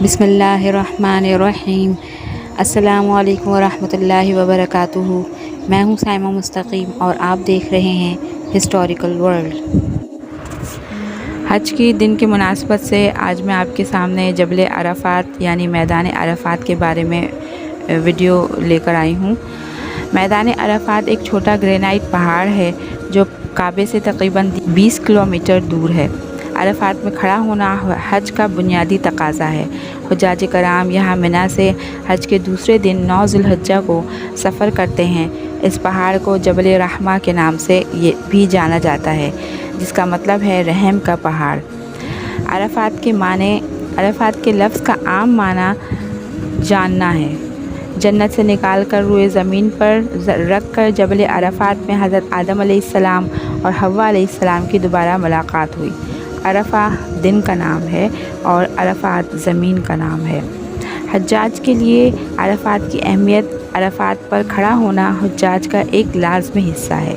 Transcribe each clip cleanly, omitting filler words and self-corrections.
بسم اللہ الرحمن الرحیم۔ السلام علیکم ورحمۃ اللہ وبرکاتہ۔ میں ہوں سائمہ مستقیم اور آپ دیکھ رہے ہیں ہسٹوریکل ورلڈ۔ حج کے دن کی مناسبت سے آج میں آپ کے سامنے جبل عرفات یعنی میدان عرفات کے بارے میں ویڈیو لے کر آئی ہوں۔ میدان عرفات ایک چھوٹا گرینائٹ پہاڑ ہے جو کعبے سے تقریباً 20 کلومیٹر دور ہے۔ عرفات میں کھڑا ہونا حج کا بنیادی تقاضا ہے۔ حجاج کرام یہاں منی سے حج کے دوسرے دن 9 ذی الحجہ کو سفر کرتے ہیں۔ اس پہاڑ کو جبل رحمہ کے نام سے بھی جانا جاتا ہے، جس کا مطلب ہے رحم کا پہاڑ۔ عرفات کے لفظ کا عام معنی جاننا ہے۔ جنت سے نکال کر روئے زمین پر رکھ کر جبل عرفات میں حضرت آدم علیہ السلام اور حوا علیہ السلام کی دوبارہ ملاقات ہوئی۔ عرفہ دن کا نام ہے اور عرفات زمین کا نام ہے۔ حجاج کے لیے عرفات کی اہمیت: عرفات پر کھڑا ہونا حجاج کا ایک لازمی حصہ ہے۔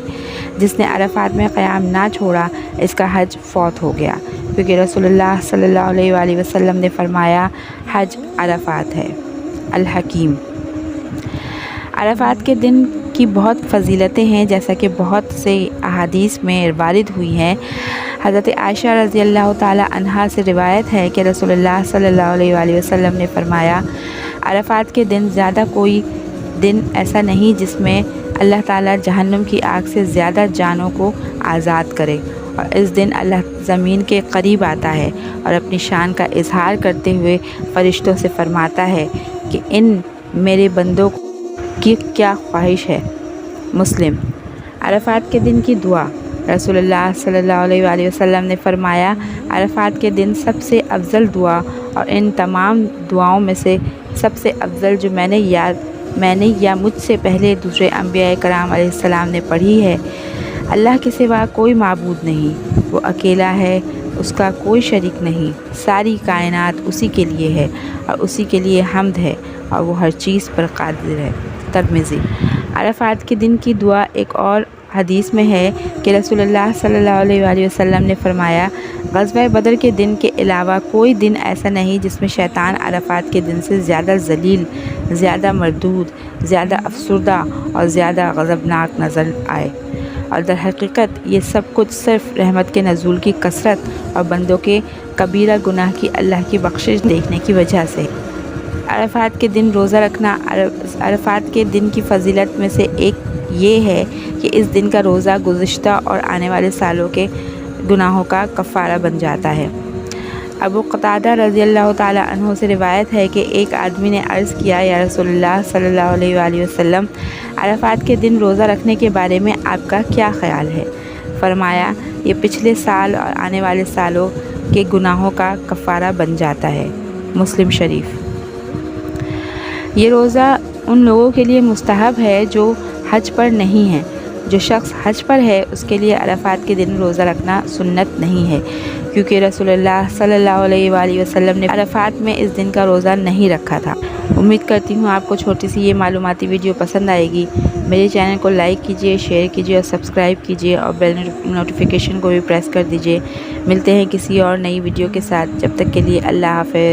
جس نے عرفات میں قیام نہ چھوڑا اس کا حج فوت ہو گیا، کیونکہ رسول اللہ صلی اللہ علیہ وآلہ وسلم نے فرمایا حج عرفات ہے۔ الحکیم۔ عرفات کے دن کی بہت فضیلتیں ہیں، جیسا کہ بہت سے احادیث میں وارد ہوئی ہیں۔ حضرت عائشہ رضی اللہ تعالی عنہا سے روایت ہے کہ رسول اللہ صلی اللہ علیہ وآلہ وسلم نے فرمایا عرفات کے دن زیادہ کوئی دن ایسا نہیں جس میں اللہ تعالیٰ جہنم کی آگ سے زیادہ جانوں کو آزاد کرے، اور اس دن اللہ زمین کے قریب آتا ہے اور اپنی شان کا اظہار کرتے ہوئے فرشتوں سے فرماتا ہے کہ ان میرے بندوں کی کیا خواہش ہے۔ مسلم۔ عرفات کے دن کی دعا: رسول اللہ صلی اللہ علیہ وآلہ وسلم نے فرمایا عرفات کے دن سب سے افضل دعا اور ان تمام دعاؤں میں سے سب سے افضل جو میں نے یا مجھ سے پہلے دوسرے انبیاء کرام علیہ السلام نے پڑھی ہے: اللہ کے سوا کوئی معبود نہیں، وہ اکیلا ہے، اس کا کوئی شریک نہیں، ساری کائنات اسی کے لیے ہے اور اسی کے لیے حمد ہے اور وہ ہر چیز پر قادر ہے۔ ترمذی۔ عرفات کے دن کی دعا ایک اور حدیث میں ہے کہ رسول اللہ صلی اللہ علیہ وآلہ وسلم نے فرمایا غزوہ بدر کے دن کے علاوہ کوئی دن ایسا نہیں جس میں شیطان عرفات کے دن سے زیادہ ذلیل، زیادہ مردود، زیادہ افسردہ اور زیادہ غضبناک نظر آئے، اور در حقیقت یہ سب کچھ صرف رحمت کے نزول کی کثرت اور بندوں کے کبیرہ گناہ کی اللہ کی بخشش دیکھنے کی وجہ سے۔ عرفات کے دن روزہ رکھنا: عرفات کے دن کی فضیلت میں سے ایک یہ ہے کہ اس دن کا روزہ گزشتہ اور آنے والے سالوں کے گناہوں کا کفارہ بن جاتا ہے۔ ابو قتادہ رضی اللہ تعالیٰ عنہ سے روایت ہے کہ ایک آدمی نے عرض کیا یا رسول اللہ صلی اللہ علیہ وآلہ وسلم، عرفات کے دن روزہ رکھنے کے بارے میں آپ کا کیا خیال ہے؟ فرمایا یہ پچھلے سال اور آنے والے سالوں کے گناہوں کا کفارہ بن جاتا ہے۔ مسلم شریف۔ یہ روزہ ان لوگوں کے لیے مستحب ہے جو حج پر نہیں ہیں۔ جو شخص حج پر ہے اس کے لیے عرفات کے دن روزہ رکھنا سنت نہیں ہے، کیونکہ رسول اللہ صلی اللہ علیہ وآلہ وسلم نے عرفات میں اس دن کا روزہ نہیں رکھا تھا۔ امید کرتی ہوں آپ کو چھوٹی سی یہ معلوماتی ویڈیو پسند آئے گی۔ میرے چینل کو لائک کیجیے، شیئر کیجیے اور سبسکرائب کیجیے، اور بیل نوٹیفیکیشن کو بھی پریس کر دیجیے۔ ملتے ہیں کسی اور نئی ویڈیو کے ساتھ، جب تک کے لیے اللہ حافظ۔